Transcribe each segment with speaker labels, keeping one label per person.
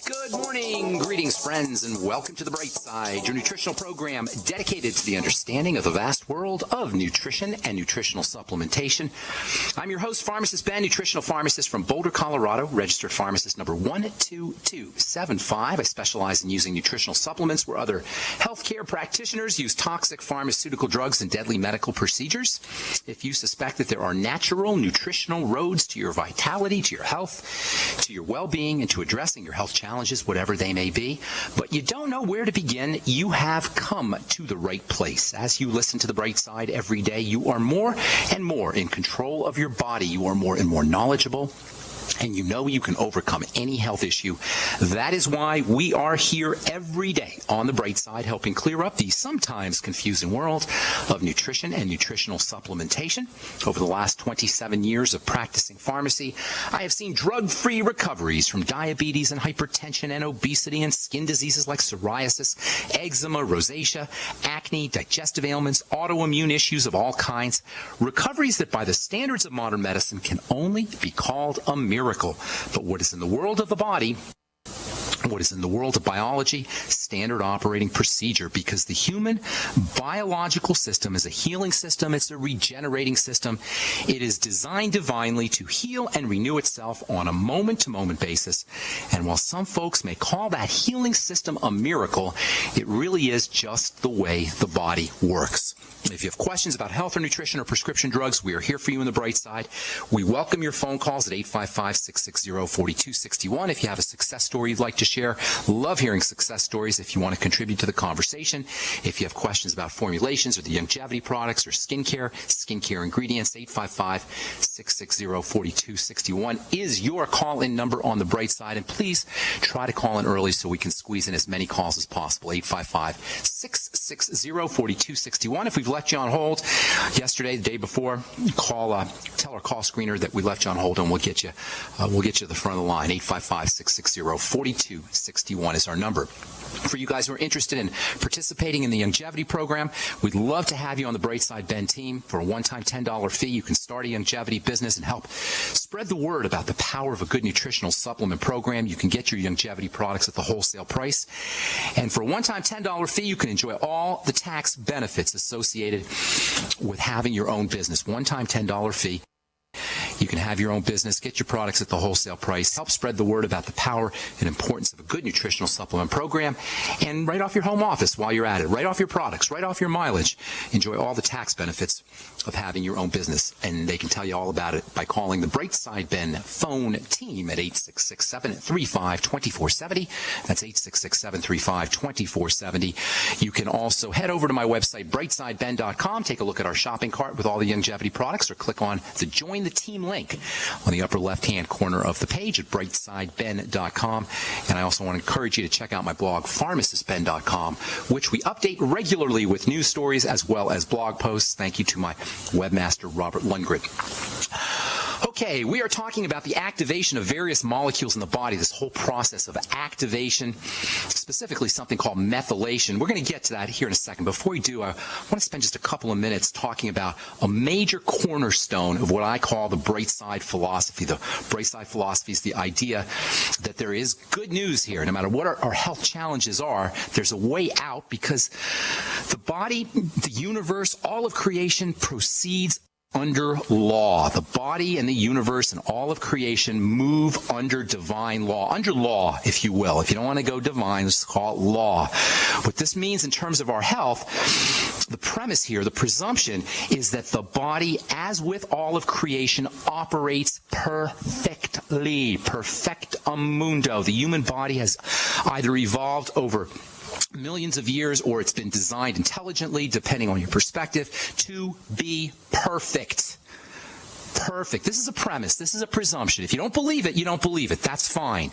Speaker 1: Good morning, greetings, friends, and welcome to The Bright Side, your nutritional program dedicated to the understanding of the vast world of nutrition and nutritional supplementation. I'm your host, Pharmacist Ben, nutritional pharmacist from Boulder, Colorado, registered pharmacist number 12275. I specialize in using nutritional supplements where other healthcare practitioners use toxic pharmaceutical drugs and deadly medical procedures. If you suspect that there are natural nutritional roads to your vitality, to your health, to your well-being, and to addressing your health challenges, whatever they may be, but you don't know where to begin, you have come to the right place. As you listen to The Bright Side every day, you are more and more in control of your body. You are more and more knowledgeable, and you know you can overcome any health issue. That is why we are here every day on The Bright Side, helping clear up the sometimes confusing world of nutrition and nutritional supplementation. Over the last 27 years of practicing pharmacy, I have seen drug-free recoveries from diabetes and hypertension and obesity and skin diseases like psoriasis, eczema, rosacea, acne, digestive ailments, autoimmune issues of all kinds. Recoveries that by the standards of modern medicine can only be called a miracle. But what is in the world of the body, what is in the world of biology, standard operating procedure, because the human biological system is a healing system, it's a regenerating system. It is designed divinely to heal and renew itself on a moment-to-moment basis. And while some folks may call that healing system a miracle, it really is just the way the body works. If you have questions about health or nutrition or prescription drugs, we are here for you on The Bright Side. We welcome your phone calls at 855-660-4261. If you have a success story you'd like to share, love hearing success stories. If you want to contribute to the conversation, if you have questions about formulations or the longevity products or skincare ingredients, 855-660-4261 is your call-in number on The Bright Side. And please try to call in early so we can squeeze in as many calls as possible. 855-660-4261. If we've left you on hold yesterday, the day before, tell our call screener that we left you on hold, and we'll get you to the front of the line. 855-660-4261 is our number. For you guys who are interested in participating in the longevity program, we'd love to have you on the Bright Side Ben team. For a one-time $10 fee, you can start a longevity business and help spread the word about the power of a good nutritional supplement program. You can get your longevity products at the wholesale price. And for a one-time $10 fee, you can enjoy all the tax benefits associated with having your own business. One-time $10 fee. You can have your own business, get your products at the wholesale price, help spread the word about the power and importance of a good nutritional supplement program, and write off your home office while you're at it. Write off your products, write off your mileage. Enjoy all the tax benefits of having your own business. And they can tell you all about it by calling the Bright Side Ben phone team at 866-735-2470. That's 866-735-2470. You can also head over to my website, brightsideben.com, take a look at our shopping cart with all the longevity products, or click on the Join the Team link on the upper left-hand corner of the page at brightsideben.com. And I also want to encourage you to check out my blog, pharmacistben.com, which we update regularly with news stories as well as blog posts. Thank you to my webmaster, Robert Lundgren. Okay, we are talking about the activation of various molecules in the body, this whole process of activation, specifically something called methylation. We're going to get to that here in a second. Before we do, I want to spend just a couple of minutes talking about a major cornerstone of what I call the Bright Side philosophy. The Bright Side philosophy is the idea that there is good news here. No matter what our health challenges are, there's a way out, because the body, the universe, all of creation proceeds under law. The body and the universe and all of creation move under divine law, under law, if you will. If you don't want to go divine, let's call it law. What this means in terms of our health, the premise here, the presumption, is that the body, as with all of creation, operates perfectly, perfectamundo. The human body has either evolved over millions of years, or it's been designed intelligently, depending on your perspective, to be perfect. Perfect. This is a premise. This is a presumption. If you don't believe it, you don't believe it. That's fine.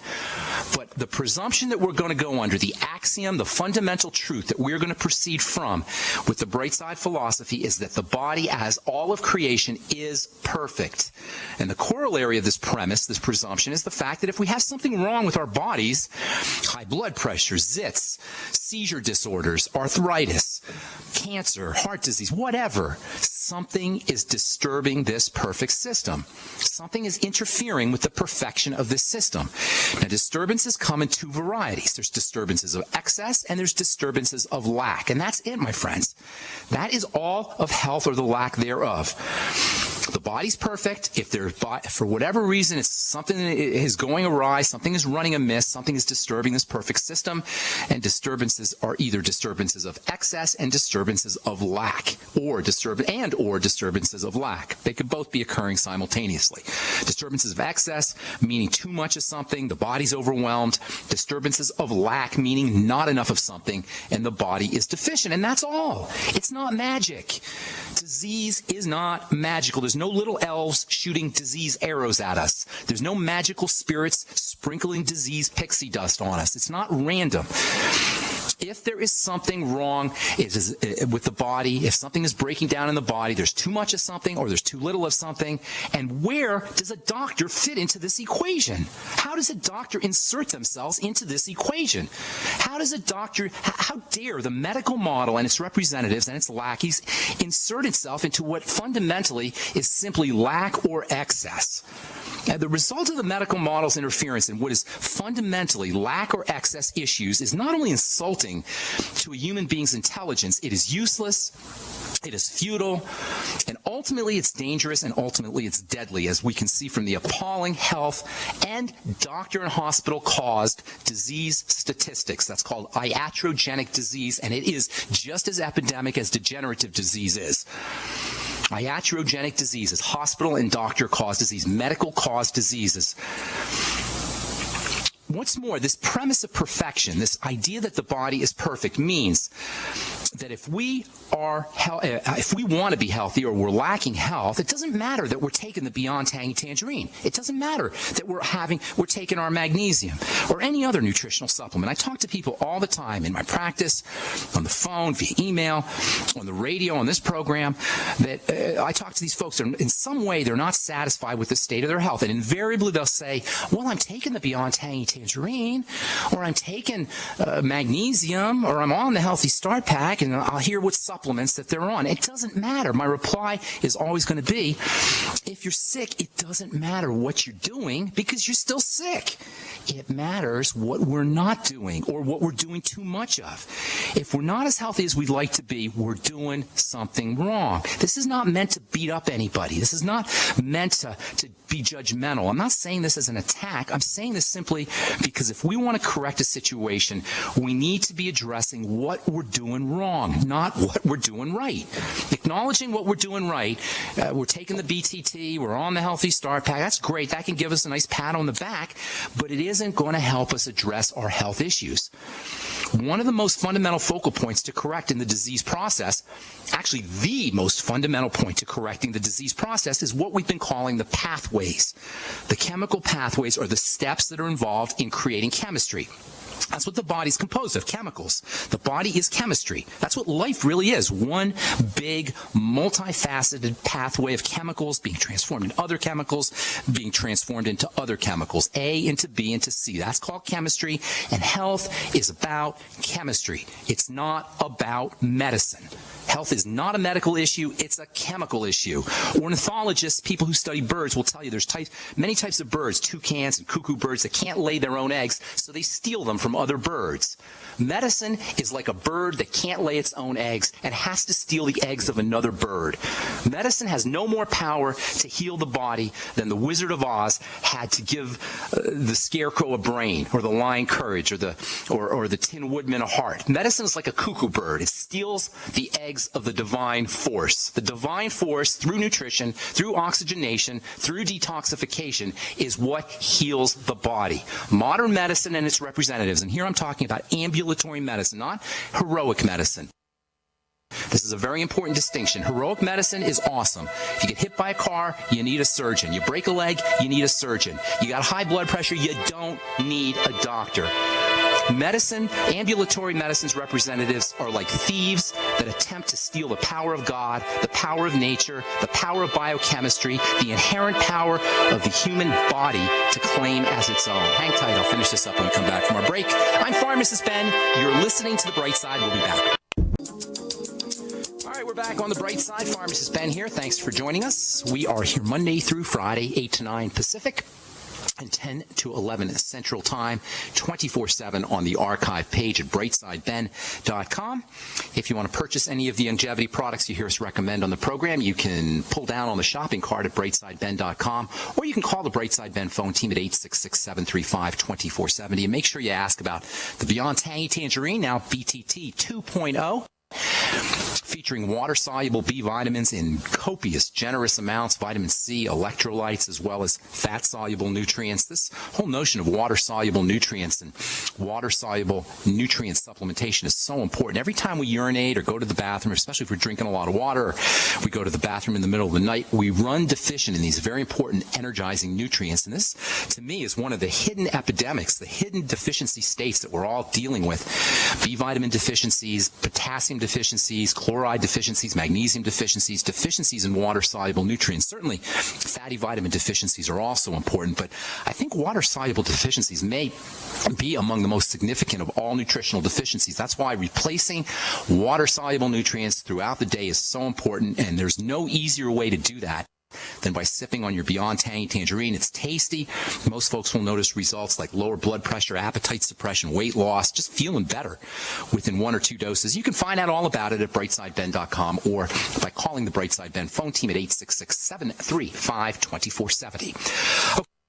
Speaker 1: But the presumption that we're going to go under, the axiom, the fundamental truth that we're going to proceed from with the Bright Side philosophy, is that the body, as all of creation, is perfect. And the corollary of this premise, this presumption, is the fact that if we have something wrong with our bodies, high blood pressure, zits, seizure disorders, arthritis, cancer, heart disease, whatever, something is disturbing this perfect system. Something is interfering with the perfection of this system. Now, disturbances come in two varieties. There's disturbances of excess and there's disturbances of lack. And that's it, my friends. That is all of health or the lack thereof. The body's perfect. If there's, for whatever reason, it's something that is going awry, something is running amiss, something is disturbing this perfect system, and disturbances are either disturbances of excess and disturbances of lack, or disturbances of lack. They could both be occurring simultaneously. Disturbances of excess, meaning too much of something, the body's overwhelmed. Disturbances of lack, meaning not enough of something, and the body is deficient. And that's all. It's not magic. Disease is not magical. There's no little elves shooting disease arrows at us. There's no magical spirits sprinkling disease pixie dust on us. It's not random. If there is something wrong with the body, if something is breaking down in the body, there's too much of something or there's too little of something, and where does a doctor fit into this equation? How does a doctor insert themselves into this equation? How dare the medical model and its representatives and its lackeys insert itself into what fundamentally is simply lack or excess? And the result of the medical model's interference in what is fundamentally lack or excess issues is not only insulting to a human being's intelligence, it is useless, it is futile, and ultimately it's dangerous, and ultimately it's deadly, as we can see from the appalling health and doctor and hospital caused disease statistics. That's called iatrogenic disease, and it is just as epidemic as degenerative disease is. Iatrogenic diseases, hospital and doctor-caused disease, medical-caused diseases. What's more, this premise of perfection, this idea that the body is perfect, means that if we want to be healthy or we're lacking health, it doesn't matter that we're taking the Beyond Tangy Tangerine. It doesn't matter that we're taking our magnesium or any other nutritional supplement. I talk to people all the time in my practice, on the phone, via email, on the radio, on this program, that I talk to these folks, and in some way they're not satisfied with the state of their health. And invariably they'll say, well, I'm taking the Beyond Tangy Tangerine, or I'm taking magnesium, or I'm on the Healthy Start Pack, and I'll hear what supplements that they're on. It doesn't matter. My reply is always going to be, if you're sick, it doesn't matter what you're doing because you're still sick. It matters what we're not doing or what we're doing too much of. If we're not as healthy as we'd like to be, we're doing something wrong. This is not meant to beat up anybody. This is not meant to be judgmental. I'm not saying this as an attack. I'm saying this simply because if we want to correct a situation, we need to be addressing what we're doing wrong, not what we're doing right. Acknowledging what we're doing right, we're taking the BTT, we're on the Healthy Start Pack, that's great. That can give us a nice pat on the back, but it isn't going to help us address our health issues. One of the most fundamental focal points to correct in the disease process, actually the most fundamental point to correcting the disease process, is what we've been calling the pathways. The chemical pathways are the steps that are involved in creating chemistry. That's what the body's composed of, chemicals. The body is chemistry. That's what life really is. One big, multifaceted pathway of chemicals being transformed into other chemicals, being transformed into other chemicals, A into B into C. That's called chemistry, and health is about chemistry. It's not about medicine. Health is not a medical issue, it's a chemical issue. Ornithologists, people who study birds, will tell you there's many types of birds, toucans and cuckoo birds, that can't lay their own eggs, so they steal them from other birds. Medicine is like a bird that can't lay its own eggs and has to steal the eggs of another bird. Medicine has no more power to heal the body than the Wizard of Oz had to give the Scarecrow a brain, or the Lion courage, or the Tin Woodman a heart. Medicine is like a cuckoo bird. It steals the eggs of the divine force. The divine force, through nutrition, through oxygenation, through detoxification, is what heals the body. Modern medicine and its representatives, and here I'm talking about ambulatory medicine, not heroic medicine. This is a very important distinction. Heroic medicine is awesome. If you get hit by a car, you need a surgeon. You break a leg, you need a surgeon. You got high blood pressure, you don't need a doctor. Medicine, ambulatory medicine's representatives are like thieves that attempt to steal the power of God, the power of nature, the power of biochemistry, the inherent power of the human body to claim as its own. Hang tight, I'll finish this up when we come back from our break. I'm Pharmacist Ben. You're listening to The Bright Side. We'll be back. All right, We're back on the bright side. Pharmacist Ben here. Thanks for joining us. We are here Monday through Friday, 8 to 9 Pacific and 10 to 11 Central Time, 24/7 on the archive page at brightsideben.com. If you want to purchase any of the longevity products you hear us recommend on the program, you can pull down on the shopping cart at brightsideben.com, or you can call the Brightside Ben phone team at 866-735-2470, and make sure you ask about the Beyond Tangy Tangerine, now BTT 2.0. Featuring water-soluble B vitamins in copious, generous amounts, vitamin C, electrolytes, as well as fat-soluble nutrients. This whole notion of water-soluble nutrients and water-soluble nutrient supplementation is so important. Every time we urinate or go to the bathroom, especially if we're drinking a lot of water, or we go to the bathroom in the middle of the night, we run deficient in these very important energizing nutrients. And this, to me, is one of the hidden epidemics, the hidden deficiency states that we're all dealing with. B vitamin deficiencies, potassium deficiencies, chloride deficiencies, magnesium deficiencies, deficiencies in water-soluble nutrients. Certainly, fatty vitamin deficiencies are also important, but I think water-soluble deficiencies may be among the most significant of all nutritional deficiencies. That's why replacing water-soluble nutrients throughout the day is so important, and there's no easier way to do that than by sipping on your Beyond Tangy Tangerine. It's tasty. Most folks will notice results like lower blood pressure, appetite suppression, weight loss, just feeling better within 1 or 2 doses. You can find out all about it at brightsideben.com or by calling the Brightside Ben phone team at 866-735-2470.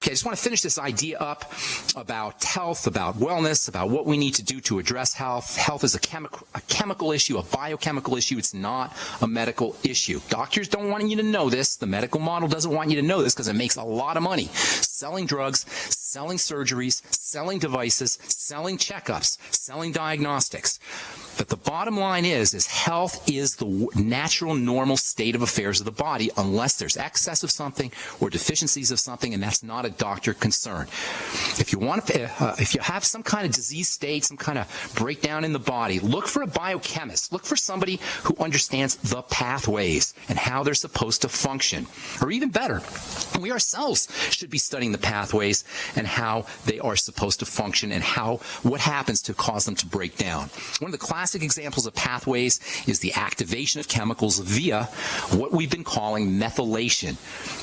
Speaker 1: Okay, I just want to finish this idea up about health, about wellness, about what we need to do to address health. Health is a chemical issue, a biochemical issue. It's not a medical issue. Doctors don't want you to know this. The medical model doesn't want you to know this because it makes a lot of money selling drugs, selling surgeries, selling devices, selling checkups, selling diagnostics. But the bottom line is health is the natural, normal state of affairs of the body unless there's excess of something or deficiencies of something, and that's not a doctor concern. If you have some kind of disease state, some kind of breakdown in the body, look for a biochemist. Look for somebody who understands the pathways and how they're supposed to function. Or even better, we ourselves should be studying the pathways and how they are supposed to function and what happens to cause them to break down. One of the classic examples of pathways is the activation of chemicals via what we've been calling methylation.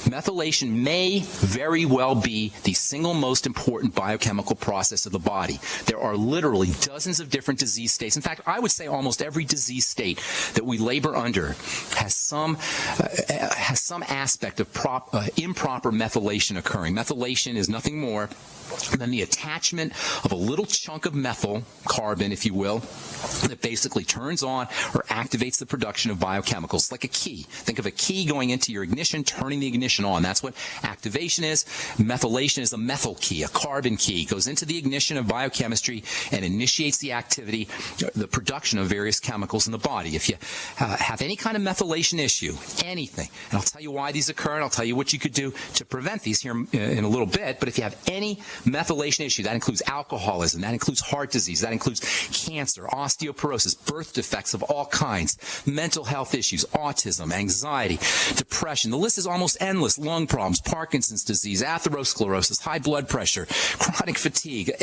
Speaker 1: Methylation may very well be the single most important biochemical process of the body. There are literally dozens of different disease states. In fact, I would say almost every disease state that we labor under has some aspect of improper methylation occurring. Methylation is nothing more than the attachment of a little chunk of methyl carbon, if you will, that basically turns on or activates the production of biochemicals, like a key. Think of a key going into your ignition, turning the ignition on. That's what activation is. Methylation is a methyl key, a carbon key. It goes into the ignition of biochemistry and initiates the activity, the production of various chemicals in the body. If you have any kind of methylation issue, anything, and I'll tell you why these occur, and I'll tell you what you could do to prevent these here in a little bit, but if you have any methylation issue, that includes alcoholism, that includes heart disease, that includes cancer, osteoporosis, birth defects of all kinds, mental health issues, autism, anxiety, depression. The list is almost endless. Lung problems, Parkinson's disease, atherosclerosis, high blood pressure, chronic fatigue.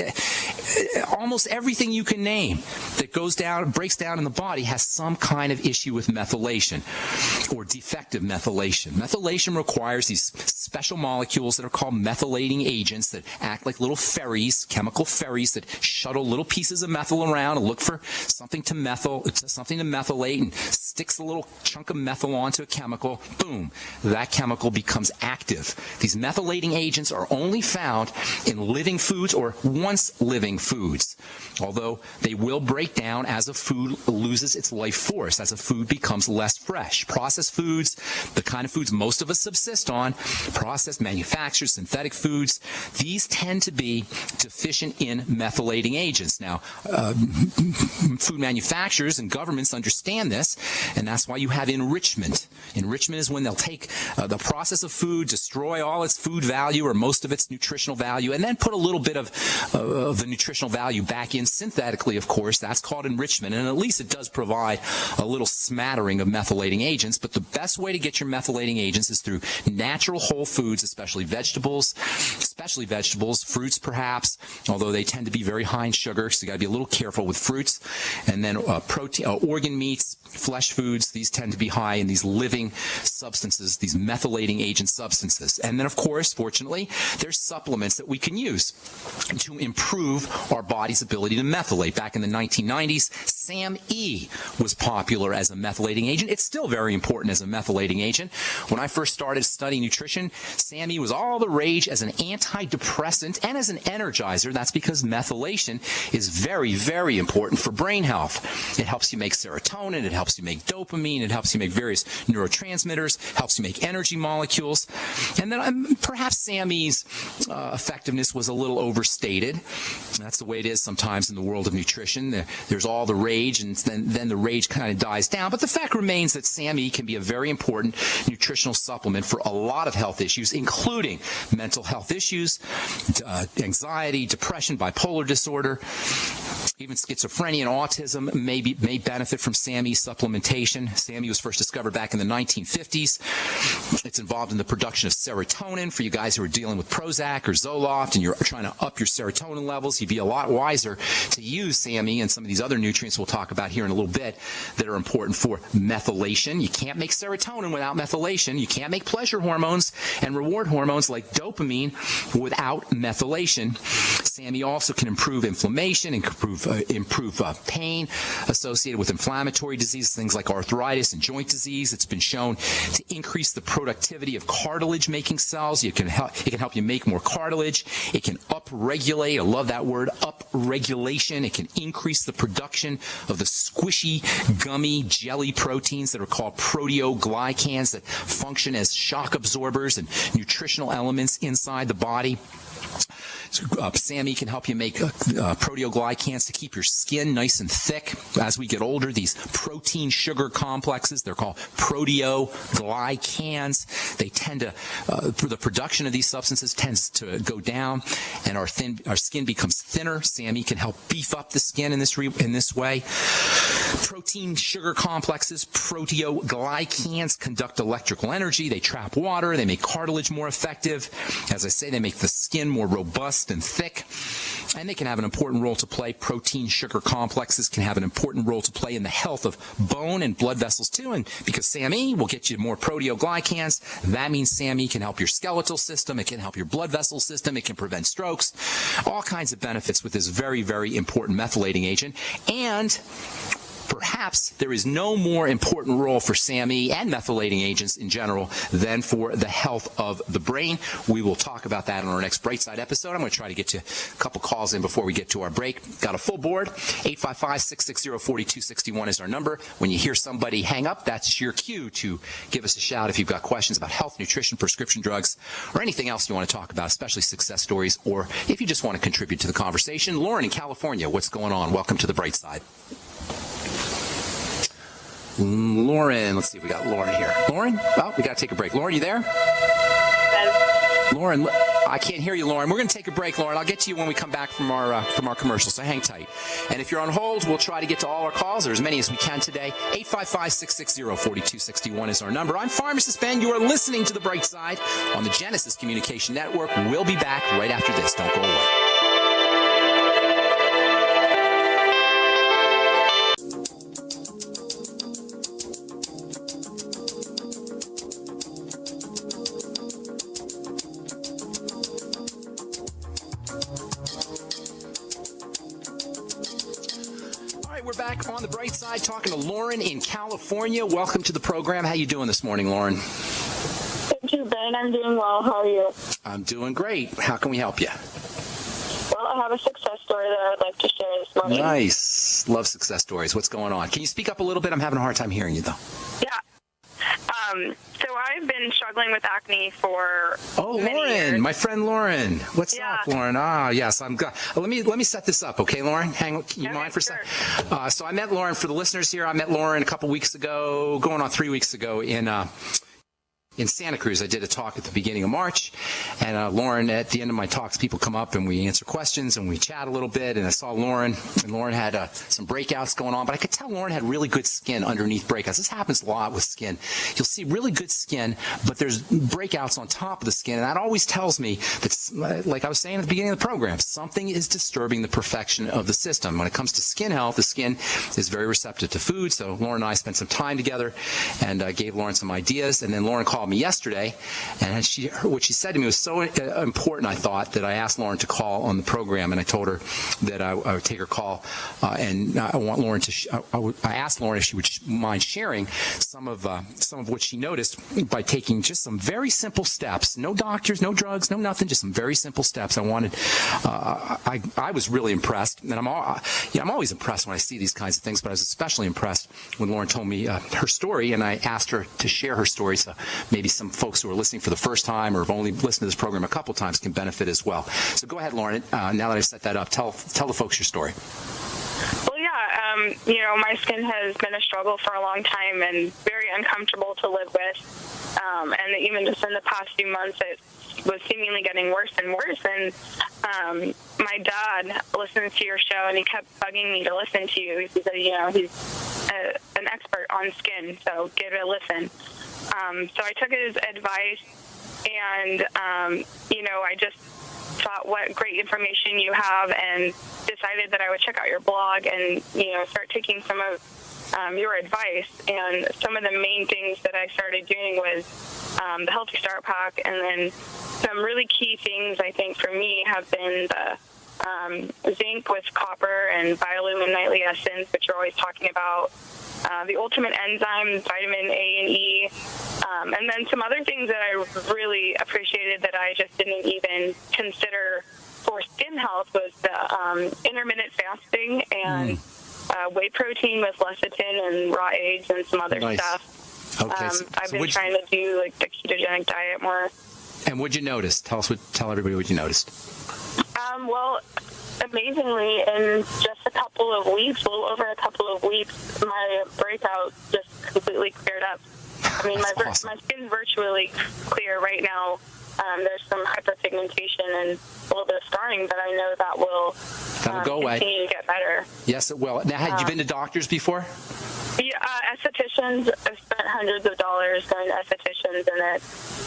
Speaker 1: Almost everything you can name that breaks down in the body has some kind of issue with methylation or defective methylation. Methylation requires these special molecules that are called methylating agents that act like little ferries, chemical ferries that shuttle little pieces of methyl around and look for something to methylate and sticks a little chunk of methyl onto a chemical. Boom, that chemical becomes active. These methylating agents are only found in living foods or once living foods, although they will break down as a food loses its life force, as a food becomes less fresh. Processed foods, the kind of foods most of us subsist on, processed, manufactured, synthetic foods, these tend to be deficient in methylating agents. Now, food manufacturers and governments understand this, and that's why you have enrichment. Enrichment is when they'll take the process of food, destroy all its food value or most of its nutritional value, and then put a little bit of the nutritional value back in synthetically, of course. That's called enrichment, and at least it does provide a little smattering of methylating agents. But the best way to get your methylating agents is through natural whole foods, especially vegetables, fruits perhaps, although they tend to be very high in sugar, so you got to be a little careful with fruits. And then protein, organ meats, flesh foods, these tend to be high in these living substances, these methylating agent substances. And then, of course, fortunately, there's supplements that we can use to improve our body's ability to methylate. Back in the 1990s, SAM-E was popular as a methylating agent. It's still very important as a methylating agent. When I first started studying nutrition, SAM-E was all the rage as an antidepressant and as an energizer. That's because methylation is very, very important for brain health. It helps you make serotonin, it helps you make dopamine, it helps you make various neurotransmitters, helps you make energy molecules. And then perhaps SAM-E's effectiveness was a little overstated. That's the way it is sometimes in the world of nutrition. There's all the rage, and then the rage kind of dies down. But the fact remains that SAM-E can be a very important nutritional supplement for a lot of health issues, including mental health issues, anxiety, depression, bipolar disorder. Even schizophrenia and autism may benefit from SAM-E supplementation. SAM-E was first discovered back in the 1950s. It's involved in the production of serotonin. For you guys who are dealing with Prozac or Zoloft and you're trying to up your serotonin levels, you'd be a lot wiser to use SAM-E and some of these other nutrients we'll talk about here in a little bit that are important for methylation. You can't make serotonin without methylation. You can't make pleasure hormones and reward hormones like dopamine without methylation. SAM-E also can improve inflammation and improve pain associated with inflammatory diseases, things like arthritis and joint disease. It's been shown to increase the productivity of cartilage-making cells. It can help you make more cartilage. It can upregulate, I love that word, upregulation. It can increase the production of the squishy, gummy, jelly proteins that are called proteoglycans that function as shock absorbers and nutritional elements inside the body. SAM-E can help you make proteoglycans to keep your skin nice and thick. As we get older, these protein sugar complexes, they're called proteoglycans. They tend to, the production of these substances tends to go down, and our skin becomes thinner. SAM-E can help beef up the skin in this way. Protein sugar complexes, proteoglycans, conduct electrical energy. They trap water. They make cartilage more effective. As I say, they make the skin more robust and thick, and they can have an important role to play. Protein sugar complexes can have an important role to play in the health of bone and blood vessels too, and because SAM-E will get you more proteoglycans, that means SAM-E can help your skeletal system, it can help your blood vessel system, it can prevent strokes, all kinds of benefits with this very, very important methylating agent. And perhaps there is no more important role for SAM-E and methylating agents in general than for the health of the brain. We will talk about that in our next Brightside episode. I'm going to try to get you a couple calls in before we get to our break. Got a full board. 855-660-4261 is our number. When you hear somebody hang up, that's your cue to give us a shout if you've got questions about health, nutrition, prescription drugs, or anything else you want to talk about, especially success stories, or if you just want to contribute to the conversation. Lauren in California, what's going on? Welcome to the Bright Side. Lauren, let's see if we got Lauren here. Lauren? Oh, we got to take a break. Lauren, you there? Lauren, I can't hear you, Lauren. We're going to take a break, Lauren. I'll get to you when we come back from our commercial, so hang tight. And if you're on hold, we'll try to get to all our calls, or as many as we can today. 855-660-4261 is our number. I'm Pharmacist Ben. You are listening to The Bright Side on the Genesis Communication Network. We'll be back right after this. Don't go away. On the Bright Side, talking to Lauren in California. Welcome to the program. How you doing this morning, Lauren?
Speaker 2: Thank you, Ben. I'm doing well. How are you?
Speaker 1: I'm doing great. How can we help you?
Speaker 2: Well, I have a success story that I'd like to share this morning.
Speaker 1: Nice. Love success stories. What's going on? Can you speak up a little bit? I'm having a hard time hearing you, though.
Speaker 2: Yeah. So I've been struggling with acne for
Speaker 1: Lauren,
Speaker 2: years.
Speaker 1: My friend Lauren. What's up, Lauren? Yes, I'm good. Let me set this up, okay, Lauren? Can you mind for a second? So I met Lauren, for the listeners here, I met Lauren a couple weeks ago, going on 3 weeks ago in in Santa Cruz. I did a talk at the beginning of March, and Lauren, at the end of my talks, people come up and we answer questions and we chat a little bit, and I saw Lauren, and Lauren had some breakouts going on, but I could tell Lauren had really good skin underneath breakouts. This happens a lot with skin. You'll see really good skin, but there's breakouts on top of the skin, and that always tells me that, like I was saying at the beginning of the program, something is disturbing the perfection of the system. When it comes to skin health, the skin is very receptive to food, so Lauren and I spent some time together and gave Lauren some ideas, and then Lauren called me yesterday, and what she said to me was so important, I thought, that I asked Lauren to call on the program, and I told her that I would take her call, and I want Lauren to. I asked Lauren if she would mind sharing some of what she noticed by taking just some very simple steps. No doctors, no drugs, no nothing, just some very simple steps. I was really impressed, and I'm always impressed when I see these kinds of things, but I was especially impressed when Lauren told me her story, and I asked her to share her story, so maybe some folks who are listening for the first time or have only listened to this program a couple times can benefit as well. So go ahead, Lauren. Now that I've set that up, tell the folks your story.
Speaker 2: Well, yeah, my skin has been a struggle for a long time and very uncomfortable to live with. And even just in the past few months, it was seemingly getting worse and worse. And my dad listens to your show, and he kept bugging me to listen to you. He said, he's an expert on skin, so give it a listen. So I took his advice, and, I just thought what great information you have, and decided that I would check out your blog and, start taking some of your advice. And some of the main things that I started doing was the Healthy Start Pack, and then some really key things I think for me have been the zinc with copper and biolumin nightly essence, which you're always talking about, the ultimate enzymes, vitamin A and E, and then some other things that I really appreciated that I just didn't even consider for skin health was the intermittent fasting and whey protein with lecithin and raw eggs and some other stuff.
Speaker 1: Okay,
Speaker 2: I've been trying to do like the ketogenic diet more.
Speaker 1: And what'd you notice? Tell everybody what you noticed.
Speaker 2: Well, amazingly, in just a couple of weeks, a little over a couple of weeks, my breakout just completely cleared up. I mean, my skin's virtually clear right now. There's some hyperpigmentation and a little bit of scarring, but I know that will
Speaker 1: go away.
Speaker 2: Continue to get better.
Speaker 1: Yes, it will. Now, had you been to doctors before?
Speaker 2: Yeah, estheticians. I've spent hundreds of dollars going to estheticians, and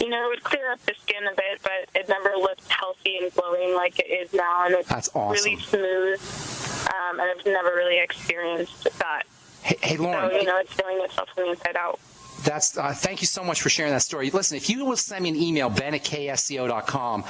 Speaker 2: it would clear up the skin a bit, but it never looked healthy and glowing like it is now, and it's
Speaker 1: That's awesome.
Speaker 2: Really smooth, and I've never really experienced that.
Speaker 1: Hey, Lauren.
Speaker 2: So, it's feeling itself from the inside out.
Speaker 1: That's thank you so much for sharing that story. Listen, if you will send me an email, ben@ksco.com,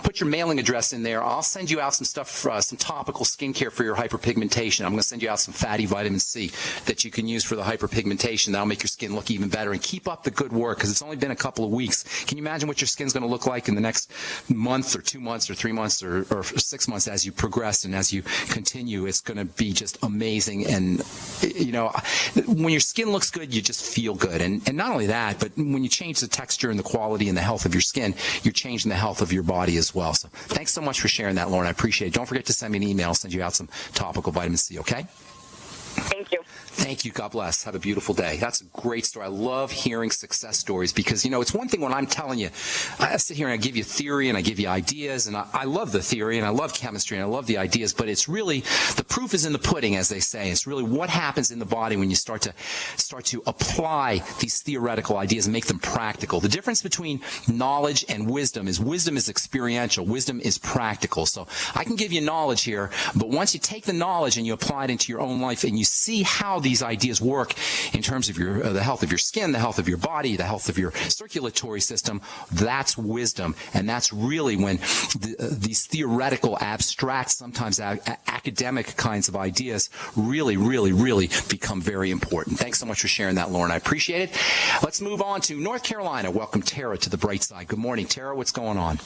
Speaker 1: put your mailing address in there. I'll send you out some stuff, some topical skincare for your hyperpigmentation. I'm going to send you out some fatty vitamin C that you can use for the hyperpigmentation. That'll make your skin look even better. And keep up the good work, because it's only been a couple of weeks. Can you imagine what your skin's going to look like in the next month or 2 months or 3 months or 6 months as you progress and as you continue? It's going to be just amazing. And, when your skin looks good, you just feel good. And not only that, but when you change the texture and the quality and the health of your skin, you're changing the health of your body as well. So thanks so much for sharing that, Lauren. I appreciate it. Don't forget to send me an email. I'll send you out some topical vitamin C, okay?
Speaker 2: Thank you.
Speaker 1: Thank you. God bless. Have a beautiful day. That's a great story. I love hearing success stories because, it's one thing when I'm telling you, I sit here and I give you theory and I give you ideas, and I love the theory and I love chemistry and I love the ideas, but it's really, the proof is in the pudding, as they say. It's really what happens in the body when you start to apply these theoretical ideas and make them practical. The difference between knowledge and wisdom is experiential. Wisdom is practical. So I can give you knowledge here, but once you take the knowledge and you apply it into your own life and you see how these ideas work in terms of the health of your skin, the health of your body, the health of your circulatory system, that's wisdom. And that's really when these theoretical, abstract, sometimes academic kinds of ideas really, really, really become very important. Thanks so much for sharing that, Lauren. I appreciate it. Let's move on to North Carolina. Welcome Tara to the bright side. Good morning, Tara. What's going on?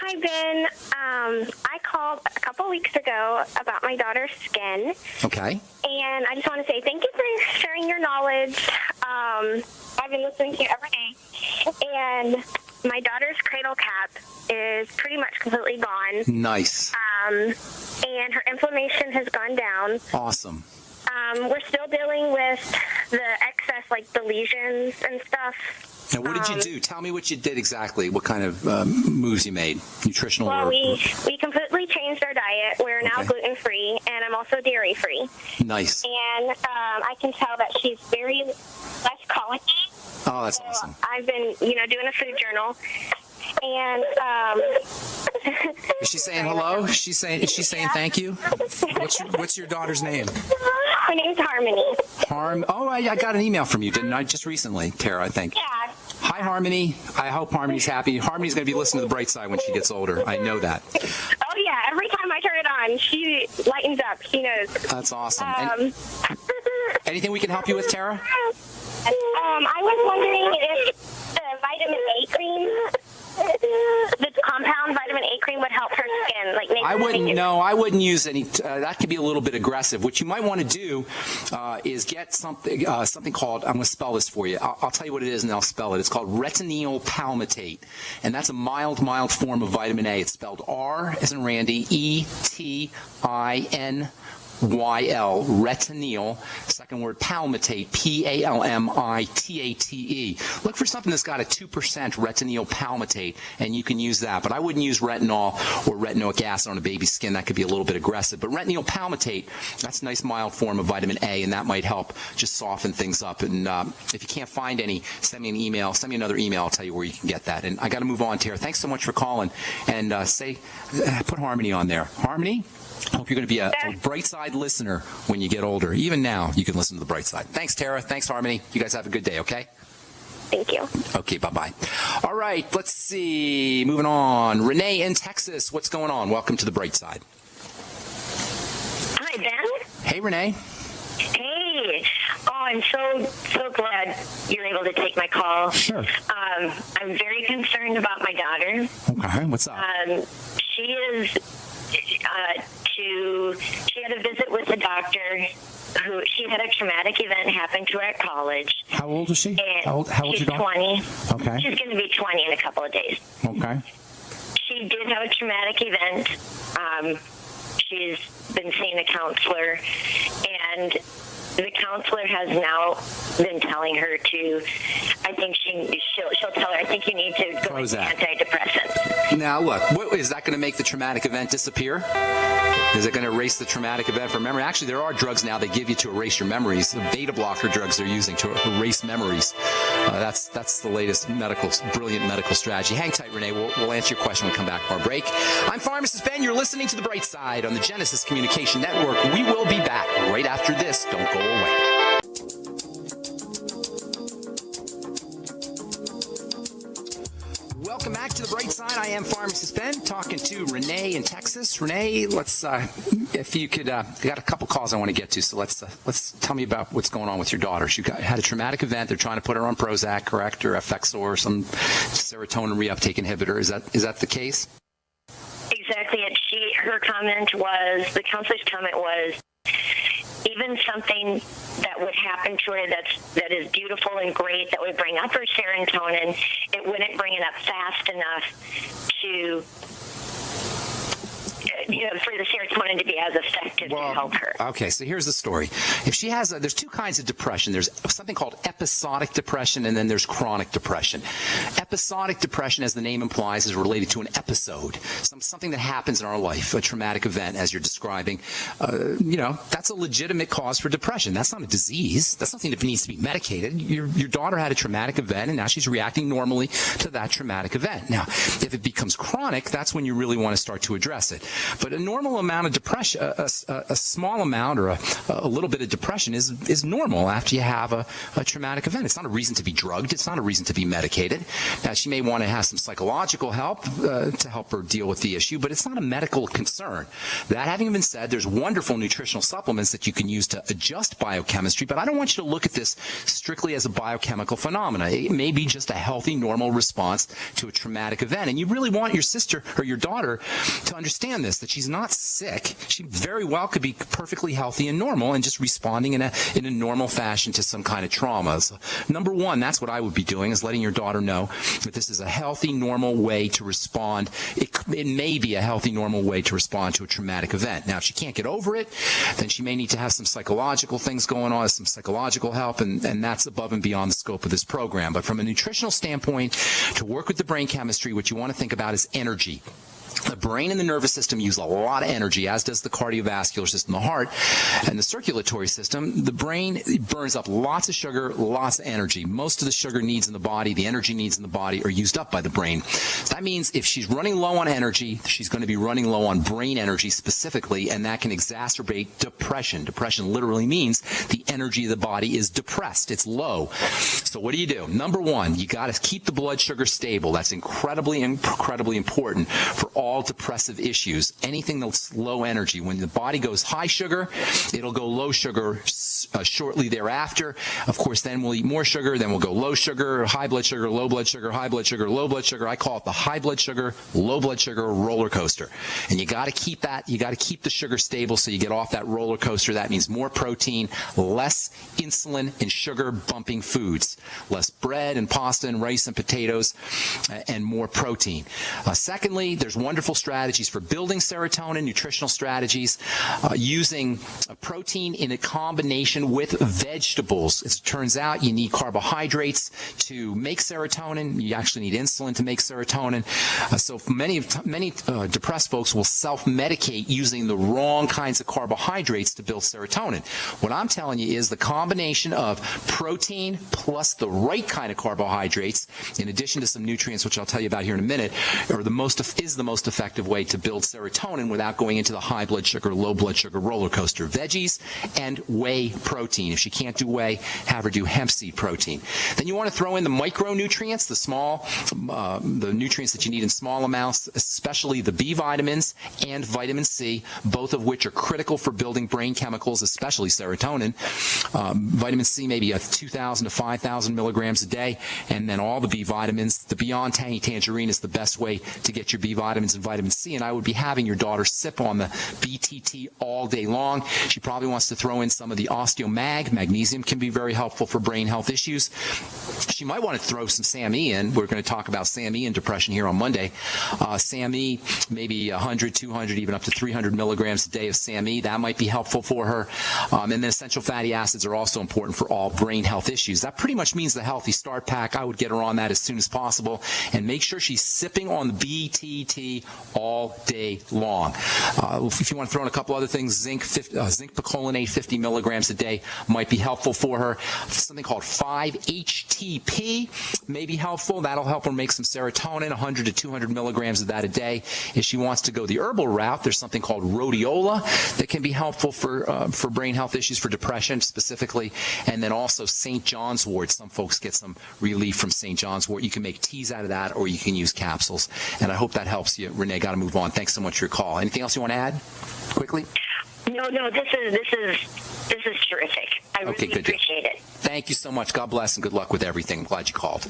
Speaker 3: Hi, Ben. I called a couple weeks ago about my daughter's skin.
Speaker 1: Okay.
Speaker 3: And I just want to say thank you for sharing your knowledge. I've been listening to you every day. And my daughter's cradle cap is pretty much completely gone.
Speaker 1: Nice.
Speaker 3: And her inflammation has gone down.
Speaker 1: Awesome.
Speaker 3: We're still dealing with the excess, like the lesions and stuff.
Speaker 1: Now, what did you do? Tell me what you did exactly. What kind of moves you made? Nutritional?
Speaker 3: Well,
Speaker 1: or
Speaker 3: we completely changed our diet. We're now gluten-free, and I'm also dairy-free.
Speaker 1: Nice.
Speaker 3: And I can tell that she's very less colicky.
Speaker 1: Oh, that's awesome.
Speaker 3: I've been, doing a food journal, and
Speaker 1: is she saying hello? Is she saying thank you? What's your daughter's name?
Speaker 3: Her name's Harmony.
Speaker 1: Oh, I got an email from you, didn't I? Just recently, Tara, I think.
Speaker 3: Yeah.
Speaker 1: Hi, Harmony. I hope Harmony's happy. Harmony's going to be listening to the bright side when she gets older. I know that.
Speaker 3: Oh, yeah. Every time I turn it on, she lightens up. She knows.
Speaker 1: That's awesome. Anything we can help you with, Tara?
Speaker 3: I was wondering if the vitamin A cream, the compound vitamin A cream, would help her skin. Like,
Speaker 1: I wouldn't use any. That could be a little bit aggressive. What you might want to do is get something called. I'm going to spell this for you. I'll tell you what it is, and I'll spell it. It's called retinoyl palmitate, and that's a mild form of vitamin A. It's spelled R as in Randy, ETINYL, retinoyl. Second word, palmitate, PALMITATE. Look for something that's got a 2% retinoyl palmitate, and you can use that. But I wouldn't use retinol or retinoic acid on a baby's skin. That could be a little bit aggressive. But retinoyl palmitate, that's a nice mild form of vitamin A, and that might help just soften things up. And if you can't find any, send me an email. Send me another email. I'll tell you where you can get that. And I got to move on, Tara. Thanks so much for calling. And put Harmony on there. Harmony? I hope you're going to be a bright side listener when you get older. Even now, you can listen to the bright side. Thanks, Tara. Thanks, Harmony. You guys have a good day, okay?
Speaker 3: Thank you.
Speaker 1: Okay, bye-bye. All right, let's see. Moving on. Renee in Texas. What's going on? Welcome to the bright side.
Speaker 4: Hi, Ben.
Speaker 1: Hey, Renee.
Speaker 4: Hey. Oh, I'm so glad you're able to take my call.
Speaker 1: Sure.
Speaker 4: I'm very concerned about my daughter.
Speaker 1: Okay, what's up?
Speaker 4: She is... she had a visit with a doctor who she had a traumatic event happen to her at college.
Speaker 1: How old is she? How old
Speaker 4: she's
Speaker 1: your daughter?
Speaker 4: 20.
Speaker 1: Okay.
Speaker 4: She's going to be 20 in a couple of days.
Speaker 1: Okay.
Speaker 4: She did have a traumatic event. She's been seeing a counselor, and the counselor has now been telling her to, I think she'll tell her, I think you need to go into antidepressants.
Speaker 1: Now, look, is that going to make the traumatic event disappear? Is it going to erase the traumatic event from memory? Actually, there are drugs now they give you to erase your memories. The beta blocker drugs they're using to erase memories. That's the latest brilliant medical strategy. Hang tight, Renee. We'll answer your question when we come back from our break. I'm Pharmacist Ben. You're listening to The Bright Side on the Genesis Communication Network. We will be back right after this. Don't go away. Welcome back to The Bright Side. I am Pharmacist Ben, talking to Renee in Texas. Renee, let's, if you could, got a couple calls I want to get to, so let's tell me about what's going on with your daughter. She had a traumatic event. They're trying to put her on Prozac, correct, or Effexor, or some serotonin reuptake inhibitor. Is that the case?
Speaker 4: Exactly. Her comment was, the counselor's comment was, even something that would happen to her that is beautiful and great, that would bring up her serotonin, it wouldn't bring it up fast enough to, for the serotonin to be as effective to help her.
Speaker 1: Okay, so here's the story. If she has, there's two kinds of depression. There's something called episodic depression, and then there's chronic depression. Episodic depression, as the name implies, is related to an episode, something that happens in our life, a traumatic event, as you're describing. That's a legitimate cause for depression. That's not a disease. That's something that needs to be medicated. Your daughter had a traumatic event, and now she's reacting normally to that traumatic event. Now, if it becomes chronic, that's when you really want to start to address it. But a normal amount of depression, a small amount or a little bit of depression is normal after you have a traumatic event. It's not a reason to be drugged. It's not a reason to be medicated. Now, she may want to have some psychological help to help her deal with the issue, but it's not a medical concern. That having been said, there's wonderful nutritional supplements that you can use to adjust biochemistry, but I don't want you to look at this strictly as a biochemical phenomena. It may be just a healthy, normal response to a traumatic event, and you really want your sister or your daughter to understand this, that she's not sick. She very well could be perfectly healthy and normal and just responding in a normal fashion to some kind of trauma. So, number one, that's what I would be doing, is letting your daughter know that this is a healthy, normal way to respond. It may be a healthy, normal way to respond to a traumatic event. Now, if she can't get over it, then she may need to have some psychological things going on, some psychological help, and that's above and beyond the scope of this program. But from a nutritional standpoint, to work with the brain chemistry, what you want to think about is energy. The brain and the nervous system use a lot of energy, as does the cardiovascular system, the heart, and the circulatory system. The brain burns up lots of sugar, lots of energy. Most of the sugar needs in the body, the energy needs in the body, are used up by the brain. That means if she's running low on energy, she's going to be running low on brain energy specifically, and that can exacerbate depression. Depression literally means the energy of the body is depressed. It's low. So what do? Number one, you got to keep the blood sugar stable. That's incredibly important for all depressive issues. Anything that's low energy. When the body goes high sugar, it'll go low sugar shortly thereafter. Of course, then we'll eat more sugar, then we'll go low sugar, high blood sugar, low blood sugar, high blood sugar, low blood sugar. I call it the high blood sugar, low blood sugar roller coaster. And you got to keep that. You got to keep the sugar stable so you get off that roller coaster. That means more protein, less insulin and sugar bumping foods, less bread and pasta and rice and potatoes, and more protein. Secondly, there's wonderful strategies for building serotonin, nutritional strategies, using protein in a combination with vegetables. As it turns out, you need carbohydrates to make serotonin. You actually need insulin to make serotonin. So many depressed folks will self-medicate using the wrong kinds of carbohydrates to build serotonin. What I'm telling you is the combination of protein plus the right kind of carbohydrates, in addition to some nutrients, which I'll tell you about here in a minute, is the most effective way to build serotonin without going into the high blood sugar, low blood sugar roller coaster. Veggies and whey protein. If she can't do whey, have her do hemp seed protein. Then you want to throw in the micronutrients, the nutrients that you need in small amounts, especially the B vitamins and vitamin C, both of which are critical for building brain chemicals, especially serotonin. Vitamin C maybe 2,000 to 5,000 milligrams a day, and then all the B vitamins. The Beyond Tangy Tangerine is the best way to get your B vitamins and vitamin C, and I would be having your daughter sip on the BTT all day long. She probably wants to throw in some of the Osteomag. Magnesium can be very helpful for brain health issues. She might want to throw some SAMe in. We're going to talk about SAMe and depression here on Monday. SAMe, maybe 100, 200, even up to 300 milligrams a day of SAMe. That might be helpful for her. And then essential fatty acids are also important for all brain health issues. That pretty much means the Healthy Start Pack. I would get her on that as soon as possible and make sure she's sipping on the BTT all day long. If you want to throw in a couple other things, zinc picolinate 50 milligrams a day might be helpful for her. Something called 5-HTP may be helpful. That'll help her make some serotonin, 100 to 200 milligrams of that a day. If she wants to go the herbal route, there's something called rhodiola that can be helpful for brain health issues, for depression specifically, and then also St. John's wort. Some folks get some relief from St. John's wort. You can make teas out of that, or you can use capsules. And I hope that helps you. Renee, got to move on. Thanks so much for your call. Anything else you want to add quickly?
Speaker 4: No, this is terrific. I really appreciate it.
Speaker 1: Thank you so much. God bless and good luck with everything. I'm glad you called.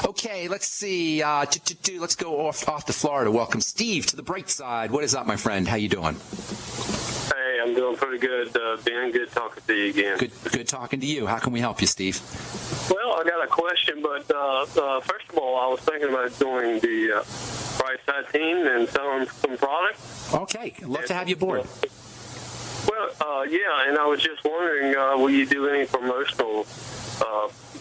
Speaker 1: Okay, let's see. Let's go off to Florida. Welcome, Steve, to the bright side. What is up, my friend? How you doing?
Speaker 5: Hey, I'm doing pretty good, Ben. Good talking to you again.
Speaker 1: Good talking to you. How can we help you, Steve?
Speaker 5: Well, I got a question, but first of all, I was thinking about doing the Bright Side team and selling some products.
Speaker 1: Okay, I'd love to have you aboard.
Speaker 5: Yeah, and I was just wondering, will you do any promotional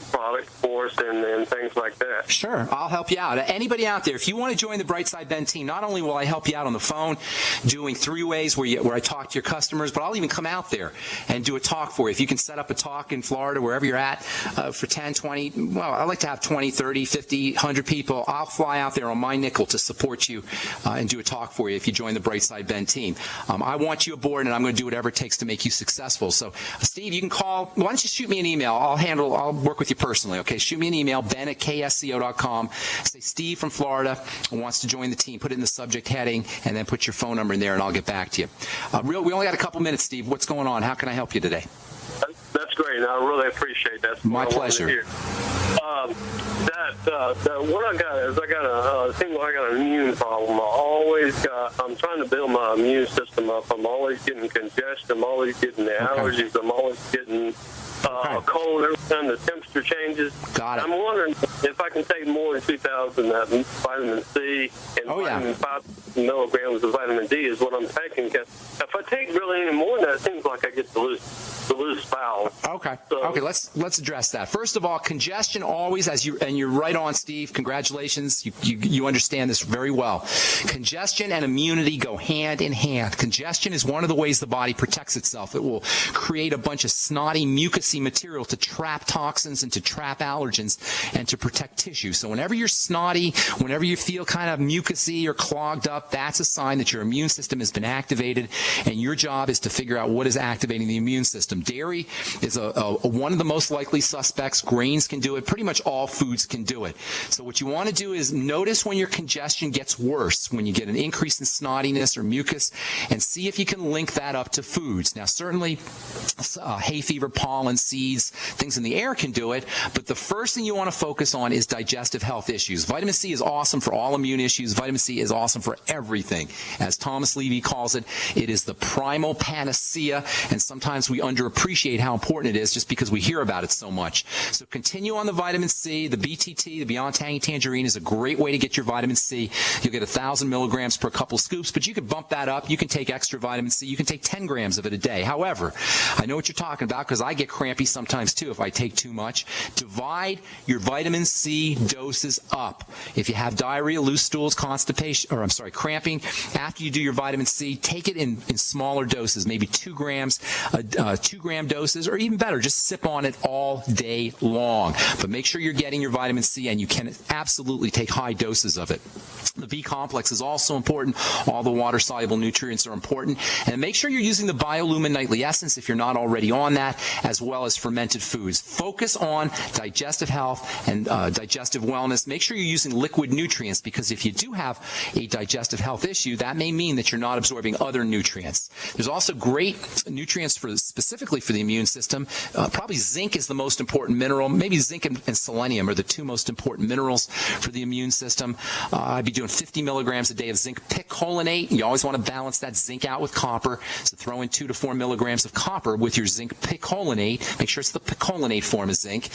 Speaker 5: product for us and things like that?
Speaker 1: Sure, I'll help you out. Anybody out there, if you want to join the Brightside Ben team, not only will I help you out on the phone doing 3-ways where I talk to your customers, but I'll even come out there and do a talk for you. If you can set up a talk in Florida, wherever you're at, for 10, 20, well, I like to have 20, 30, 50, 100 people. I'll fly out there on my nickel to support you and do a talk for you if you join the Brightside Ben team. I want you aboard, and I'm going to do whatever it takes to make you successful. So, Steve, you can call. Why don't you shoot me an email? I'll work with you personally, okay? Shoot me an email, ben@ksco.com. Say Steve from Florida wants to join the team. Put it in the subject heading, and then put your phone number in there, and I'll get back to you. We only got a couple minutes, Steve. What's going on? How can I help you today?
Speaker 5: That's great. I really appreciate that.
Speaker 1: My pleasure.
Speaker 5: what I got is I got an immune problem. I'm trying to build my immune system up. I'm always getting congestion. I'm always getting the allergies. I'm always getting cold every time the temperature changes.
Speaker 1: Got it.
Speaker 5: I'm wondering if I can take more than 2,000 vitamin C and 5 milligrams of vitamin D is what I'm taking. If I take really any more than that, it seems like I get to lose bowels.
Speaker 1: Okay. Okay. Let's address that. First of all, congestion always, and you're right on, Steve. Congratulations. You understand this very well. Congestion and immunity go hand in hand. Congestion is one of the ways the body protects itself. It will create a bunch of snotty, mucousy material to trap toxins and to trap allergens and to protect tissue. So whenever you're snotty, whenever you feel kind of mucousy or clogged up, that's a sign that your immune system has been activated, and your job is to figure out what is activating the immune system. Dairy is one of the most likely suspects. Grains can do it. Pretty much all foods can do it. So what you want to do is notice when your congestion gets worse, when you get an increase in snottiness or mucus, and see if you can link that up to foods. Now, certainly, hay fever, pollen, seeds, things in the air can do it, but the first thing you want to focus on is digestive health issues. Vitamin C is awesome for all immune issues. Vitamin C is awesome for everything. As Thomas Levy calls it, it is the primal panacea, and sometimes we underappreciate how important it is just because we hear about it so much. So continue on the vitamin C. The BTT, the Beyond Tangy Tangerine, is a great way to get your vitamin C. You'll get 1,000 milligrams per couple scoops, but you can bump that up. You can take extra vitamin C. You can take 10 grams of it a day. However, I know what you're talking about because I get crampy sometimes too if I take too much. Divide your vitamin C doses up. If you have diarrhea, loose stools, constipation, cramping, after you do your vitamin C, take it in smaller doses, maybe 2 grams, 2-gram doses, or even better, just sip on it all day long. But make sure you're getting your vitamin C, and you can absolutely take high doses of it. The B complex is also important. All the water-soluble nutrients are important. And make sure you're using the Biolumin Nightly Essence if you're not already on that, as well as fermented foods. Focus on digestive health and digestive wellness. Make sure you're using liquid nutrients, because if you do have a digestive health issue, that may mean that you're not absorbing other nutrients. There's also great nutrients specifically for the immune system. Probably zinc is the most important mineral. Maybe zinc and selenium are the 2 most important minerals for the immune system. I'd be doing 50 milligrams a day of zinc picolinate. You always want to balance that zinc out with copper. So throw in 2 to 4 milligrams of copper with your zinc picolinate. Make sure it's the picolinate form of zinc.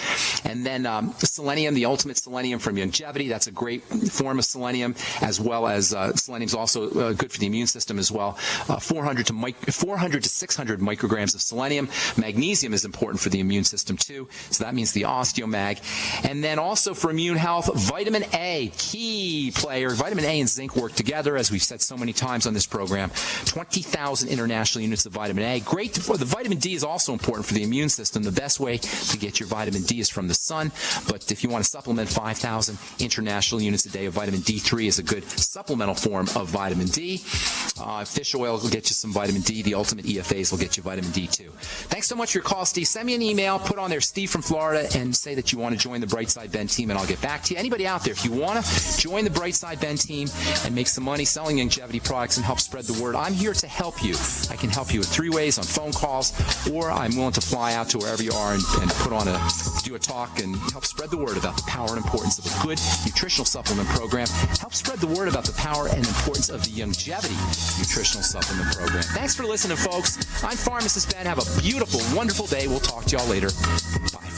Speaker 1: And then selenium, the ultimate selenium from Longevity. That's a great form of selenium, as well as selenium is also good for the immune system as well. 400 to 600 micrograms of selenium. Magnesium is important for the immune system too. So that means the Osteomag. And then also for immune health, vitamin A, key player. Vitamin A and zinc work together, as we've said so many times on this program. 20,000 international units of vitamin A. Great. The vitamin D is also important for the immune system. The best way to get your vitamin D is from the sun, but if you want to supplement 5,000 international units a day of vitamin D3 is a good supplemental form of vitamin D. Fish oil will get you some vitamin D. The ultimate EFAs will get you vitamin D too. Thanks so much for your call, Steve. Send me an email, put on there Steve from Florida, and say that you want to join the Brightside Ben team, and I'll get back to you. Anybody out there, if you want to join the Brightside Ben team and make some money selling longevity products and help spread the word, I'm here to help you. I can help you in 3 ways: on phone calls, or I'm willing to fly out to wherever you are and do a talk and help spread the word about the power and importance of a good nutritional supplement program. Help spread the word about the power and importance of the longevity nutritional supplement program. Thanks for listening, folks. I'm Pharmacist Ben. Have a beautiful, wonderful day. We'll talk to y'all later. Bye.